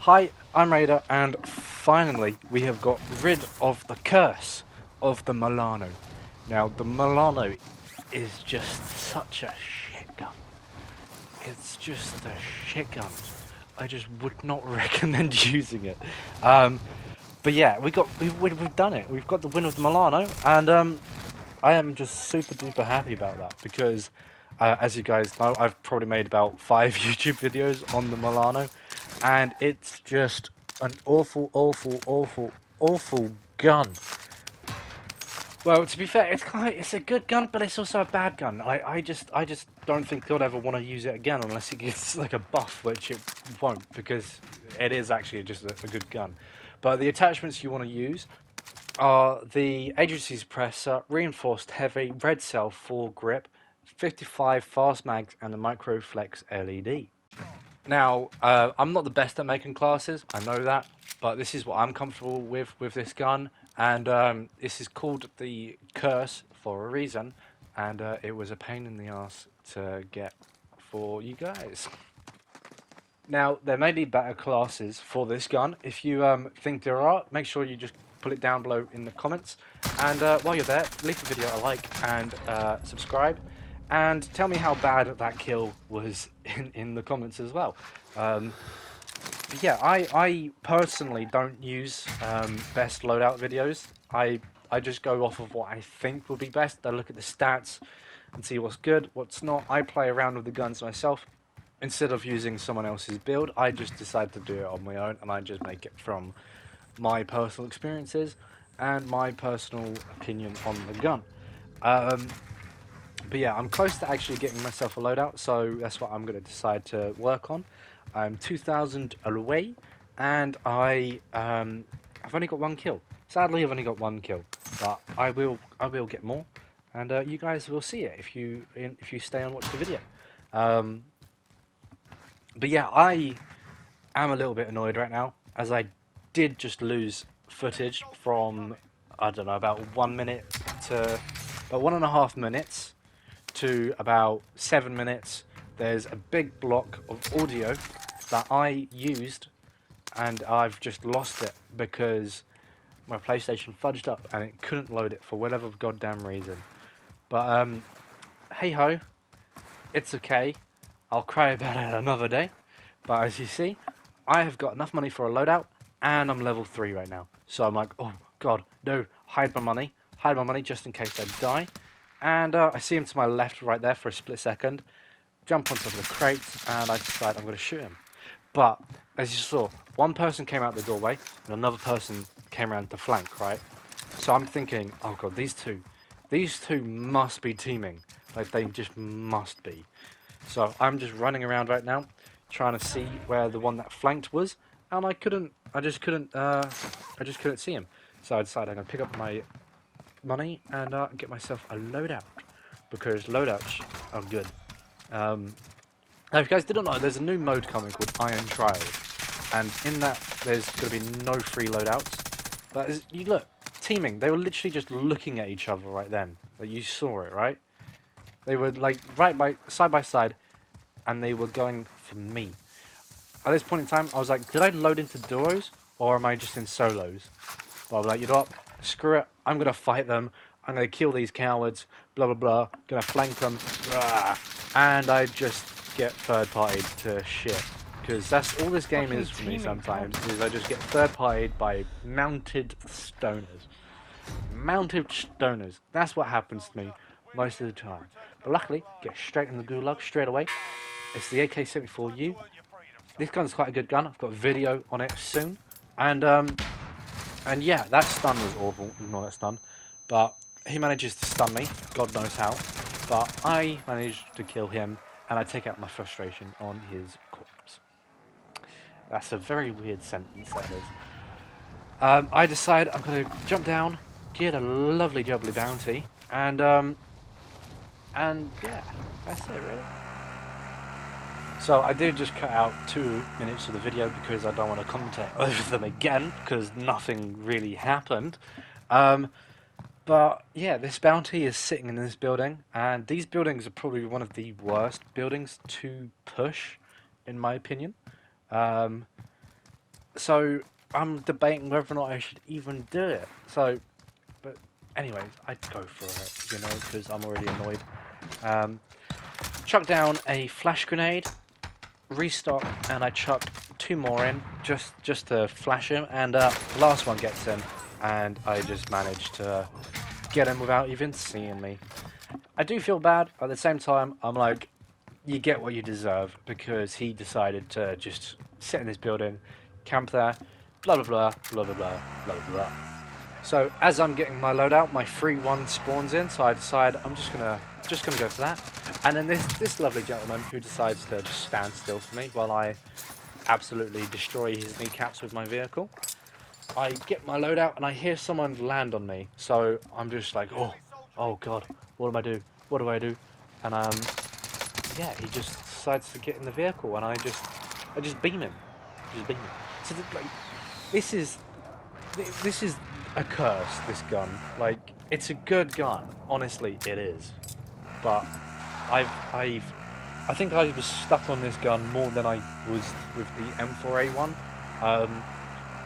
Hi, I'm Raider, and finally we have got rid of the curse of the Malano. Now, the Malano is just such a shit gun. It's just a shit gun. I just would not recommend using it. Um, but yeah, we've done it. We've got the win with the Milano, and I am just super duper happy about that because, as you guys know, I've probably made about 5 YouTube videos on the Milano, and it's just an awful, awful, awful, awful gun. Well, to be fair, it's a good gun, but it's also a bad gun. I just don't think you'll ever want to use it again unless it gets like a buff, which it won't, because it is actually just a good gun. But the attachments you want to use are the agency suppressor, reinforced heavy, red cell, full grip, 55 fast mags, and the microflex LED. Now, I'm not the best at making classes, I know that, but this is what I'm comfortable with this gun, and this is called the Curse for a reason, and it was a pain in the ass to get for you guys. Now, there may be better classes for this gun. If you think there are, make sure you just put it down below in the comments. And while you're there, leave the video a like and subscribe. And tell me how bad that kill was in the comments as well. Yeah, I personally don't use best loadout videos. I just go off of what I think will be best. I look at the stats and see what's good, what's not. I play around with the guns myself. Instead of using someone else's build, I just decide to do it on my own, and I just make it from my personal experiences and my personal opinion on the gun. Um, but yeah, I'm close to actually getting myself a loadout, so that's what I'm going to decide to work on. I'm 2,000 away, and I've only got one kill. Sadly, I've only got one kill, but I will get more, and you guys will see it if you stay and watch the video. Um, but yeah, I am a little bit annoyed right now, as I did just lose footage from, I don't know, about 1 minute to about 1.5 minutes to about 7 minutes. There's a big block of audio that I used, and I've just lost it because my PlayStation fudged up and it couldn't load it for whatever goddamn reason. But hey ho, it's okay. I'll cry about it another day. But as you see, I have got enough money for a loadout, and I'm level 3 right now. So I'm like, oh god, no, hide my money just in case I die. And I see him to my left right there for a split second, jump on top of the crates, and I decide I'm going to shoot him. But, as you saw, one person came out the doorway, and another person came around the flank, right? So I'm thinking, oh god, these two must be teaming. Like, they just must be. So I'm just running around right now, trying to see where the one that flanked was, and I just couldn't see him. So I decided I'm gonna pick up my money and get myself a loadout, because loadouts are good. Now, if you guys didn't know, there's a new mode coming called Iron Trials, and in that there's gonna be no free loadouts. But you look, teaming, they were literally just looking at each other right then. Like, you saw it, right? They were like side by side, and they were going for me. At this point in time, I was like, did I load into duos, or am I just in solos? But I was like, you know what? Screw it. I'm going to fight them. I'm going to kill these cowards. Blah, blah, blah. Going to flank them. Blah. And I just get third-partied to shit. Because that's all this game is for me sometimes, is I just get third-partied by mounted stoners. Mounted stoners. That's what happens to me most of the time. But luckily, get straight in the gulag straight away. It's the AK-74U. This gun's quite a good gun. I've got a video on it soon. And yeah, that stun was awful. Ignore that stun. But he manages to stun me. God knows how. But I managed to kill him, and I take out my frustration on his corpse. That's a very weird sentence, that is. I decide I'm going to jump down, get a lovely jubbly bounty, and yeah, that's it really. So I did just cut out 2 minutes of the video because I don't want to commentate over them again, because nothing really happened. Um, but yeah, this bounty is sitting in this building, and these buildings are probably one of the worst buildings to push, in my opinion. Um, So I'm debating whether or not I should even do it. So, but anyways, I'd go for it, you know, because I'm already annoyed. Um, chuck down a flash grenade, restock, and I chuck two more in just to flash him, and the last one gets him, and I just managed to get him without even seeing me. I do feel bad, but at the same time, I'm like, you get what you deserve because he decided to just sit in this building, camp there, blah blah blah blah blah blah blah blah. So as I'm getting my loadout, my free one spawns in, so I decide I'm just gonna go for that. And then this lovely gentleman who decides to just stand still for me while I absolutely destroy his kneecaps with my vehicle. I get my loadout and I hear someone land on me, so I'm just like, oh god, what do I do? What do I do? And yeah, he just decides to get in the vehicle, and I just beam him, just beam him. So like, this is this is a curse. This gun, like, it's a good gun, honestly, it is. But I've I think I was stuck on this gun more than I was with the M4A1.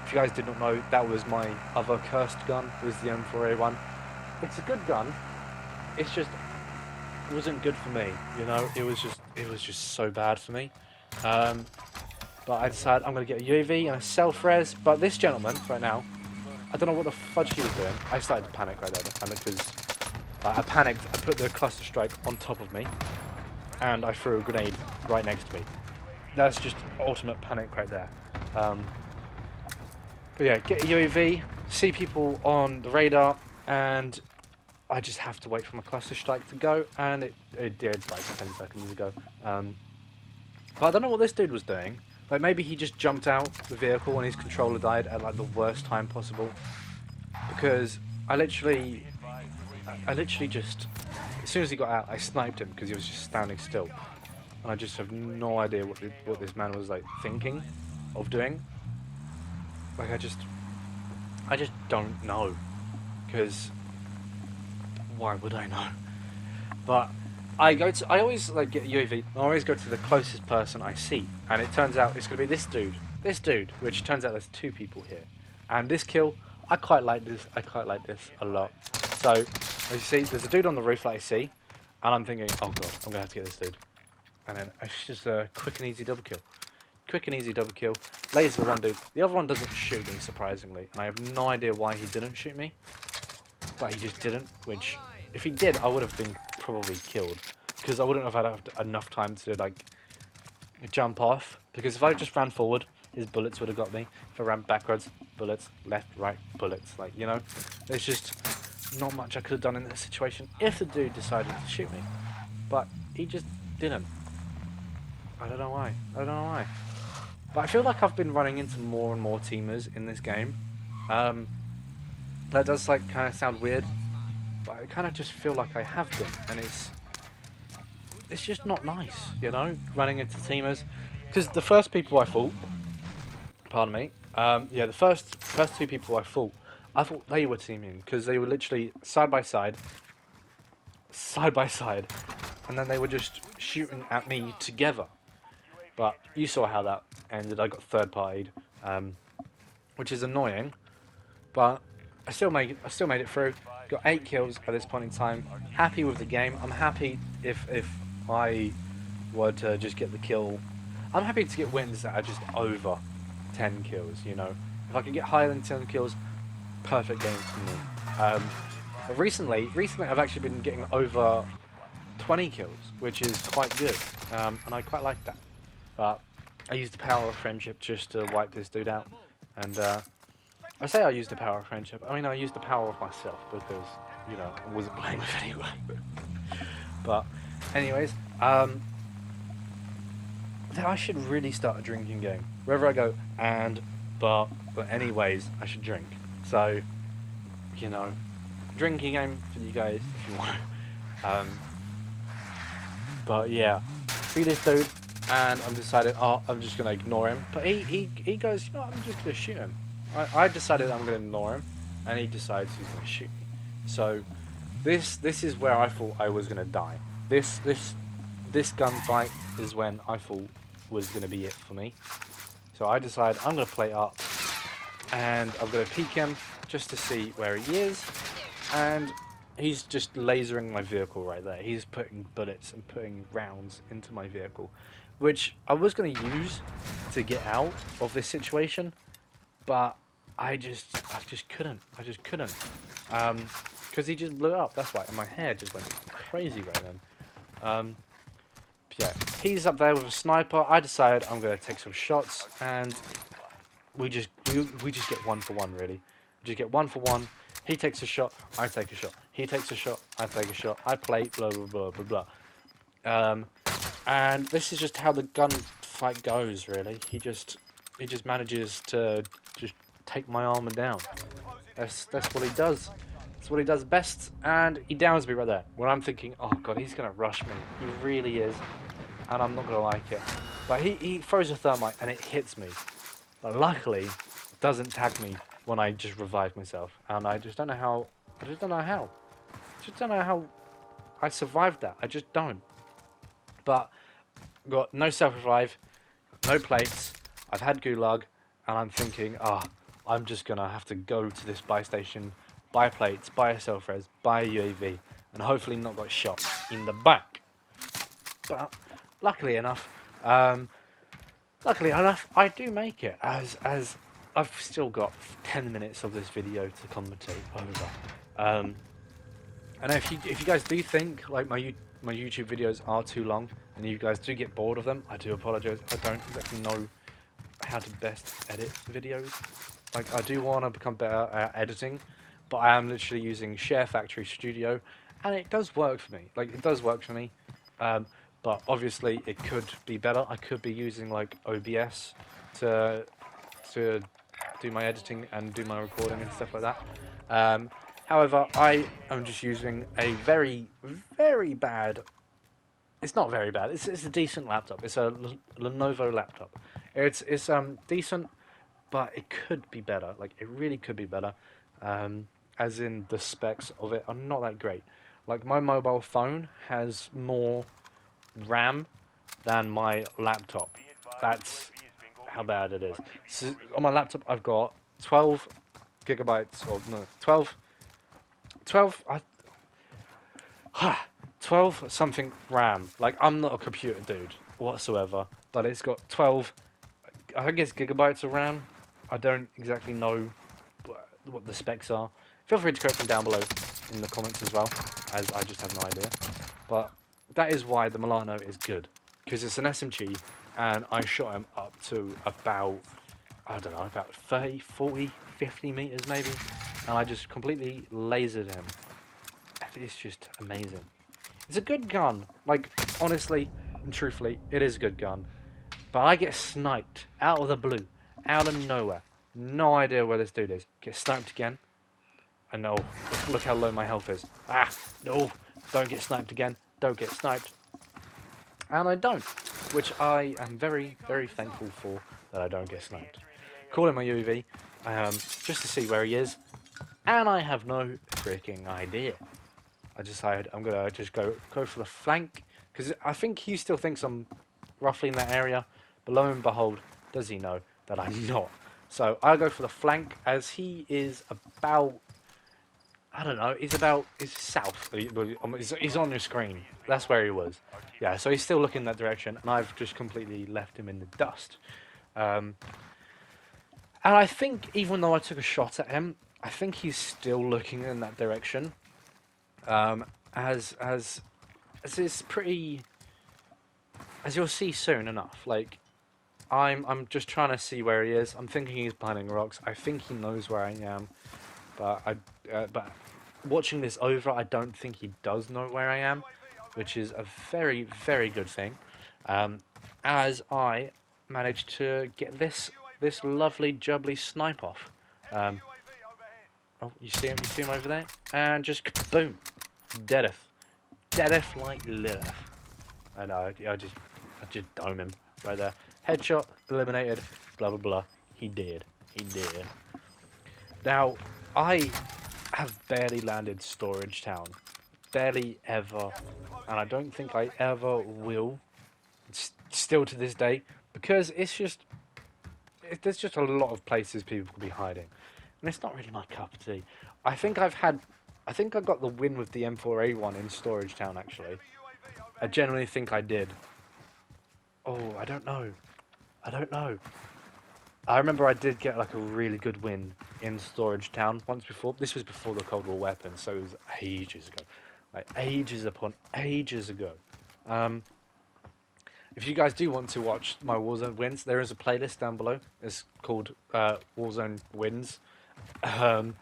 If you guys did not know, that was my other cursed gun, was the M4A1. It's a good gun. It's just it wasn't good for me, you know. It was just so bad for me. Um, but I decided I'm gonna get a UAV and a self-res. But this gentleman right now, I don't know what the fudge he was doing. I started to panic right there, because I panicked. I put the cluster strike on top of me, and I threw a grenade right next to me. That's just ultimate panic right there. But yeah, get a UAV, see people on the radar, and I just have to wait for my cluster strike to go, and it did like 10 seconds ago. But I don't know what this dude was doing. Like, maybe he just jumped out the vehicle and his controller died at like the worst time possible. Because I literally just, as soon as he got out, I sniped him because he was just standing still. And I just have no idea what this man was like thinking of doing. Like, I just don't know. Because why would I know? But I always like get UAV. I always go to the closest person I see, and it turns out it's gonna be this dude, which turns out there's two people here, and this kill, I quite like this. I quite like this a lot. So as you see, there's a dude on the roof that I see, and I'm thinking, oh god, I'm gonna have to get this dude, and then it's just a quick and easy double kill. Quick and easy double kill. Laser one dude. The other one doesn't shoot me, surprisingly, and I have no idea why he didn't shoot me, but he just didn't. Which, if he did, I would have been probably killed, because I wouldn't have had enough time to like jump off. Because if I just ran forward, his bullets would have got me. If I ran backwards, bullets, left, right, bullets. Like, you know, there's just not much I could have done in that situation if the dude decided to shoot me, but he just didn't. I don't know why. I don't know why. But I feel like I've been running into more and more teamers in this game. That does like kind of sound weird, but I kind of just feel like I have been, and it's just not nice, you know, running into teamers. Because the first people I fought, pardon me, yeah, the first two people I thought they were teaming because they were literally side by side, and then they were just shooting at me together. But you saw how that ended. I got third partied, which is annoying, but I still made it through. Got 8 kills at this point in time. Happy with the game. I'm happy if I were to just get the kill. I'm happy to get wins that are just over 10 kills. You know, if I could get higher than 10 kills, perfect game for me. But recently I've actually been getting over 20 kills, which is quite good, and I quite like that. But I used the power of friendship just to wipe this dude out, and I say I used the power of friendship. I mean, I used the power of myself because, you know, I wasn't playing with anyone. But, anyways, I should really start a drinking game. Wherever I go, but anyways, I should drink. So, you know, drinking game for you guys if you want. But yeah, see this dude, and I'm decided, oh, I'm just gonna ignore him. But he goes, you know, I'm just gonna shoot him. I decided I'm gonna ignore him, and he decides he's gonna shoot me. So this is where I thought I was gonna die. This gunfight is when I thought was gonna be it for me. So I decide I'm going to plate up, and I'm going to peek him just to see where he is, and he's just lasering my vehicle right there. He's putting bullets and putting rounds into my vehicle, which I was going to use to get out of this situation, but I just couldn't. I just couldn't. Because he just blew up. That's why. And my hair just went crazy right then. Yeah, he's up there with a sniper. I decided I'm gonna take some shots, and we just get 1 for 1 really. We just get 1 for 1. He takes a shot, I take a shot. He takes a shot, I take a shot. I play blah blah blah blah blah. And this is just how the gunfight goes. Really, he just manages to just take my armor down. That's what he does. That's what he does best, and he downs me right there. When I'm thinking, oh god, he's gonna rush me. He really is, and I'm not gonna like it. But he throws a thermite and it hits me. But luckily, it doesn't tag me when I just revive myself, and I just don't know how. I just don't know how. I just don't know how I survived that. I just don't. But got no self-revive, no plates. I've had gulag, and I'm thinking, I'm just gonna have to go to this buy station, buy plates, buy a self-res, buy a UAV, and hopefully not get shot in the back. But luckily enough, I do make it. As I've still got 10 minutes of this video to commentate over. And if you guys do think like my YouTube videos are too long, and you guys do get bored of them, I do apologise. I don't exactly know how to best edit videos. Like, I do want to become better at editing, but I am literally using Share Factory Studio, and it does work for me. Like, it does work for me. But obviously it could be better. I could be using like OBS to do my editing and do my recording and stuff like that. However, I am just using a very, very bad. It's not very bad. It's a decent laptop. It's a Lenovo laptop. It's decent, but it could be better. Like, it really could be better. As in, the specs of it are not that great. Like, my mobile phone has more RAM than my laptop. That's how bad it is. So on my laptop, I've got 12 gigabytes, or no, 12, 12 something RAM. Like, I'm not a computer dude whatsoever, but it's got 12, I think it's gigabytes of RAM. I don't exactly know what the specs are. Feel free to correct them down below in the comments as well, as I just have no idea. But that is why the Malano is good, because it's an SMG, and I shot him up to about, I don't know, about 30, 40, 50 meters maybe, and I just completely lasered him. It's just amazing. It's a good gun. Like, honestly and truthfully, it is a good gun. But I get sniped out of the blue, out of nowhere. No idea where this dude is. Get sniped again. And no, look how low my health is. No, don't get sniped again. Don't get sniped. And I don't, which I am very, very thankful for, that I don't get sniped. Call him my UAV, just to see where he is, and I have no freaking idea. I decided I'm gonna just go for the flank, because I think he still thinks I'm roughly in that area, but lo and behold, does he know that I'm not. So I'll go for the flank, as he is about, I don't know, he's south. He's on your screen. That's where he was. Yeah, so he's still looking that direction, and I've just completely left him in the dust. And I think, even though I took a shot at him, I think he's still looking in that direction. As it's pretty, as you'll see soon enough. Like, I'm just trying to see where he is. I'm thinking he's planting rocks. I think he knows where I am, but but watching this over, I don't think he does know where I am, which is a very, very good thing. As I managed to get this lovely jubbly snipe off. Oh, you see him? You see him over there? And just boom, deadeth like Lilith. I know. I just dome him right there. Headshot, eliminated. Blah blah blah. He did. Now, I have barely landed Storage Town. Barely ever. And I don't think I ever will. Still to this day. Because it's just, there's just a lot of places people could be hiding, and it's not really my cup of tea. I think I got the win with the M4A1 in Storage Town. Actually, I genuinely think I did. Oh, I don't know. I don't know. I remember I did get like a really good win in Storage Town once before. This was before the Cold War weapon, so it was ages ago, like ages upon ages ago. Um, if you guys do want to watch my Warzone wins, there is a playlist down below. It's called Warzone Wins. Um,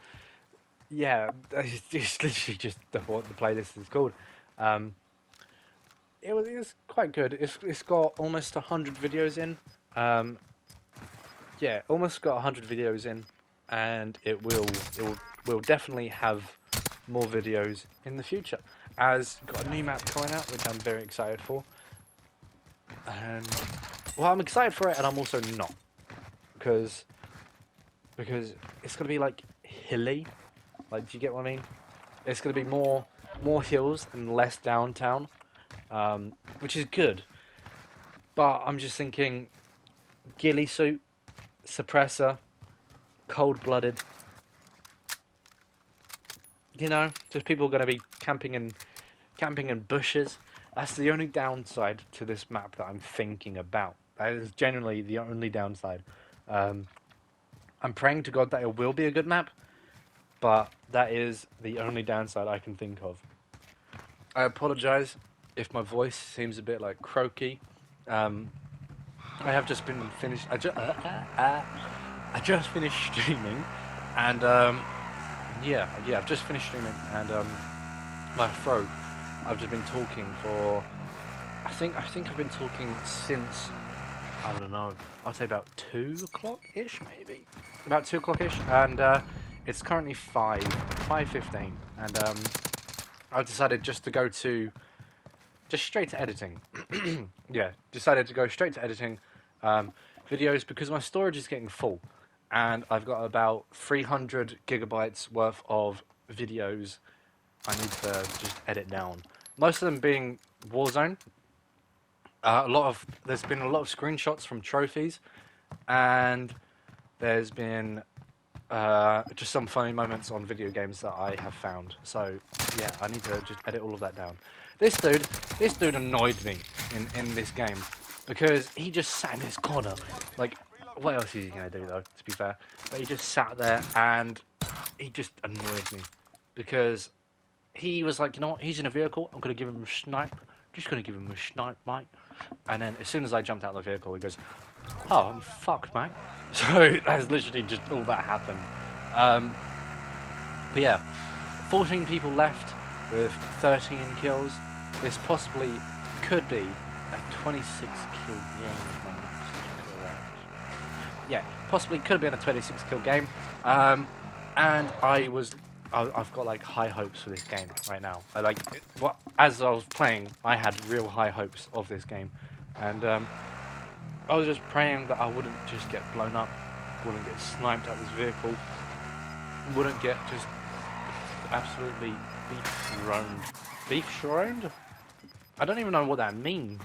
yeah, it's literally just what the playlist is called. Um, it was quite good. It's got almost 100 videos in. Um, yeah, almost got 100 videos in, and it will definitely have more videos in the future. As got a new map coming out, which I'm very excited for. And well, I'm excited for it, and I'm also not because it's gonna be like hilly. Like, do you get what I mean? It's gonna be more hills and less downtown, which is good. But I'm just thinking, ghillie suit, suppressor, cold-blooded. You know, just people are gonna be camping in bushes. That's the only downside to this map that I'm thinking about. That is genuinely the only downside. Um, I'm praying to God that it will be a good map, but that is the only downside I can think of. I apologize if my voice seems a bit like croaky. Um, I have just been finished. I just finished streaming, and yeah, I've just finished streaming, and my throat. I've just been talking for. I think I've been talking since I don't know. I'd say about 2 o'clock ish, maybe. About 2 o'clock ish, and it's currently 5:15, and I've decided just to go to just straight to editing. Yeah, decided to go straight to editing videos because my storage is getting full, and I've got about 300 gigabytes worth of videos I need to just edit down. Most of them being Warzone. There's been a lot of screenshots from trophies, and there's been just some funny moments on video games that I have found. So yeah, I need to just edit all of that down. This dude annoyed me in this game because he just sat in his corner. Like, what else is he gonna do though? To be fair, but he just sat there and he just annoyed me because he was like, you know what? He's in a vehicle. I'm gonna give him a snipe. Just gonna give him a snipe, mate. And then as soon as I jumped out of the vehicle, he goes, "Oh, I'm fucked, mate." So that's literally just all that happened. Um, but yeah, 14 people left with 13 kills. This possibly could be a 26 kill game. If I'm correct. Yeah, possibly could be in a 26 kill game. And I've got like high hopes for this game right now. As I was playing, I had real high hopes of this game, and I was just praying that I wouldn't just get blown up, wouldn't get sniped out of this vehicle, wouldn't get just absolutely beef thrown. Beef thrown? I don't even know what that means.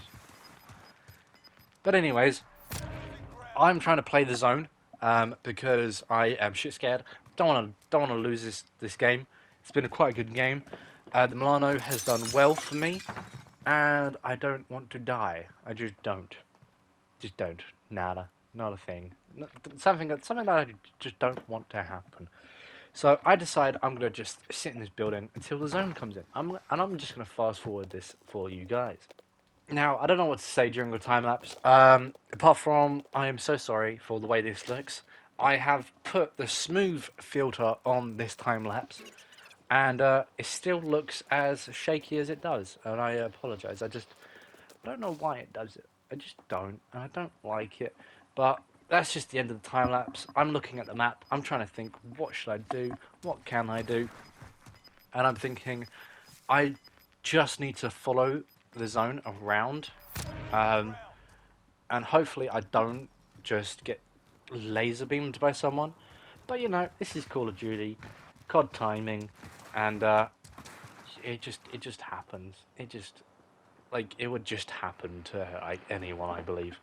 But anyways, I'm trying to play the zone because I am shit scared. Don't want to lose this game. It's been quite a good game. The Milano has done well for me, and I don't want to die. I just don't. Just don't. Nada. Not a thing. Something that I just don't want to happen. So I decide I'm gonna just sit in this building until the zone comes in. I'm just gonna fast forward this for you guys. Now I don't know what to say during the time lapse. Apart from I am so sorry for the way this looks. I have put the smooth filter on this time lapse, and it still looks as shaky as it does. And I apologize. I just don't know why it does it. I just don't, and I don't like it. But that's just the end of the time lapse. I'm looking at the map. I'm trying to think, what should I do? What can I do? And I'm thinking, I just need to follow the zone around, um, and hopefully I don't just get laser beamed by someone. But you know, this is Call of Duty, COD timing, and it just happens. It would just happen to like anyone, I believe.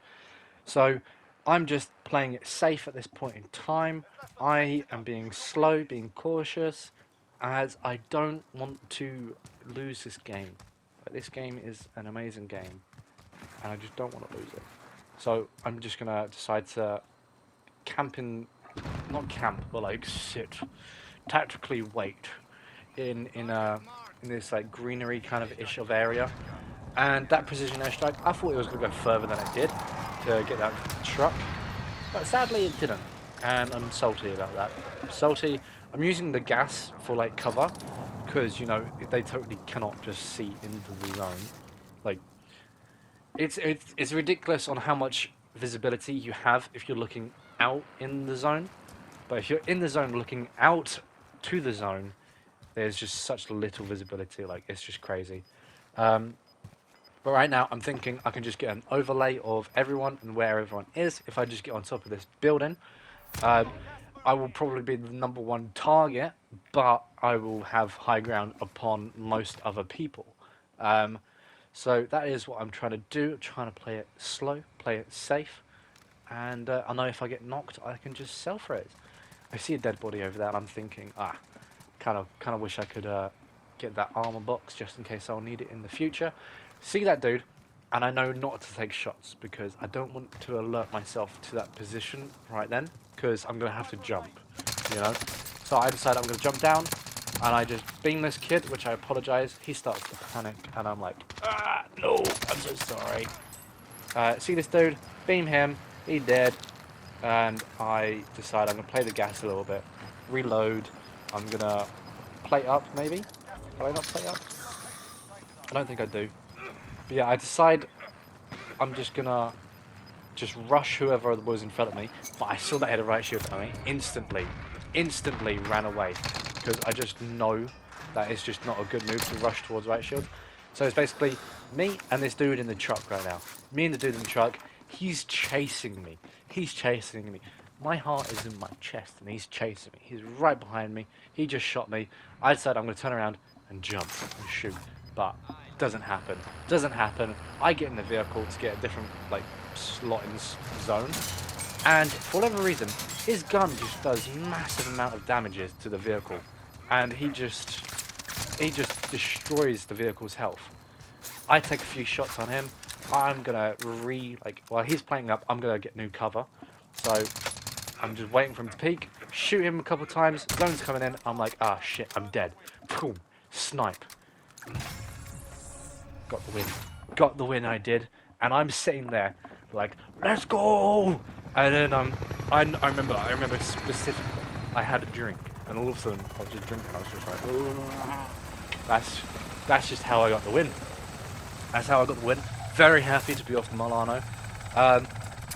So I'm just playing it safe at this point in time. I am being slow, being cautious, as I don't want to lose this game. Like, this game is an amazing game, and I just don't want to lose it. So I'm just gonna decide to camp in, not camp, but like sit, tactically wait in this like greenery kind of ish of area. And that precision airstrike, I thought it was gonna go further than it did to get that truck, but sadly it didn't, and I'm salty about that. Salty. I'm using the gas for like cover, because you know they totally cannot just see into the zone. Like it's ridiculous on how much visibility you have if you're looking out in the zone, but if you're in the zone looking out to the zone, there's just such little visibility. Like it's just crazy. Um, but right now, I'm thinking I can just get an overlay of everyone and where everyone is. If I just get on top of this building, um, I will probably be the #1 target, but I will have high ground upon most other people. Um, so that is what I'm trying to do. I'm trying to play it slow, play it safe, and I know if I get knocked, I can just self-res. I see a dead body over there, and I'm thinking, kind of wish I could get that armor box just in case I'll need it in the future. See that dude, and I know not to take shots because I don't want to alert myself to that position right then, because I'm gonna have to jump, you know. So I decide I'm gonna jump down, and I just beam this kid, which I apologize. He starts to panic, and I'm like, no, I'm so sorry. See this dude, beam him, he dead, and I decide I'm gonna play the gas a little bit, reload. I'm gonna plate up maybe. Do I not plate up? I don't think I do. But yeah, I decide I'm just gonna just rush whoever was in front of me. But I saw that he had a right shield on me. Instantly ran away. Because I just know that it's just not a good move to rush towards right shield. So it's basically me and this dude in the truck right now. Me and the dude in the truck, he's chasing me. He's chasing me. My heart is in my chest and he's chasing me. He's right behind me. He just shot me. I decided I'm going to turn around and jump and shoot. But doesn't happen. Doesn't happen. I get in the vehicle to get a different like slot in zone, and for whatever reason, his gun just does massive amount of damages to the vehicle, and he just destroys the vehicle's health. I take a few shots on him. I'm gonna while he's playing up, I'm gonna get new cover. So I'm just waiting for him to peek, shoot him a couple times. Zone's coming in. I'm like, ah shit, I'm dead. Boom, snipe. Got the win. Got the win, I did. And I'm sitting there like, let's go! And then I remember specifically, I had a drink, and all of a sudden I was just drinking. I was just like, oh. That's just how I got the win. That's how I got the win. Very happy to be off the Malano.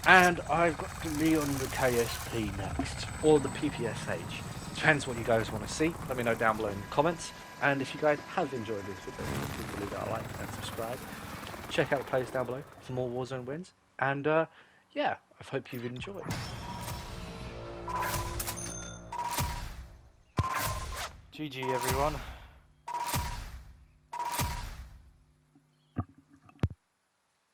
And I've got to be on the KSP next, or the PPSH. Depends what you guys want to see. Let me know down below in the comments. And if you guys have enjoyed this video, please leave a like and subscribe. Check out the playlist down below for more Warzone wins. And yeah, I hope you've enjoyed. GG everyone.